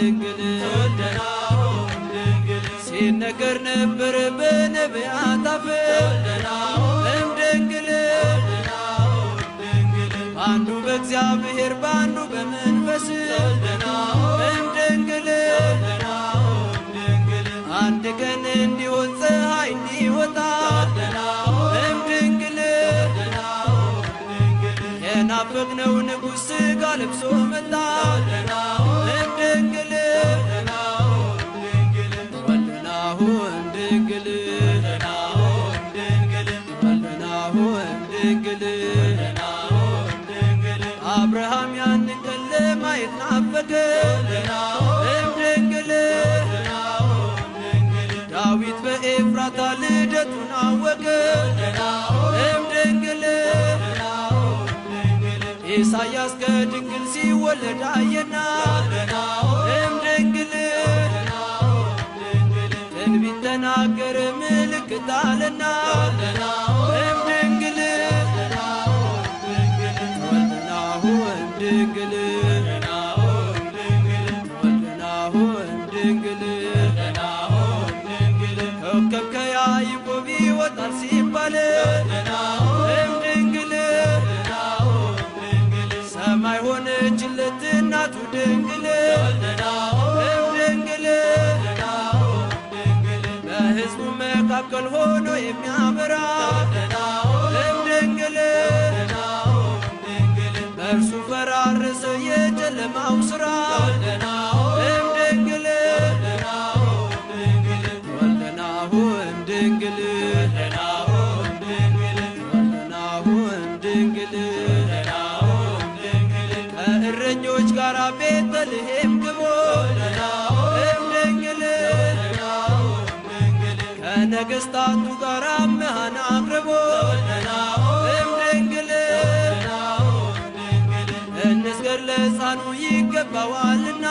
ድንግል ሲነገር ነበር በነቢያት አፍ እምድንግል አንዱ በእግዚአብሔር በአንዱ በመንፈስ እምድንግል አንድ ቀን እንዲሆን ፀሐይ እንዲወጣ እምድንግል የናፈቅነው ንጉሥ ሥጋ ለብሶ መጣ እምድንግል ወልድናሁ እምድንግል ወልድናሁ እምድንግል አብርሃም ያንን ቀን ለማየት ናፈቀ እምድንግል ዳዊት በኤፍራታ ልደቱን አወቀ እምድንግል ኢሳያስ ከድንግል ሲወለድ አየና እምድንግል ትንቢት ተናገረ ምልክት አለና እምድንግል ወልድናሁ እምድንግል ወልድናሁ እምድንግል ኮከብ ከያዕቆብ ይወጣል ሲባል እምድንግል ሰማይ ሆነችለት እናቱ ድንግል እምድንግል በሕዝቡ መካከል ሆኖ የሚያበራ እምድንግል በእርሱ ፈራረሰ የጨለማው ሥራ እምድንግል ወልድናሁ እምድንግል ወልድናሁ እምድንግል ከእረኞች ጋር ቤተልሔም ግቦ እምድንግል ከነገሥታቱ ጋር መሃን አቅርቦ እምድንግል እንስገድ ለሕፃኑ ይገባዋልና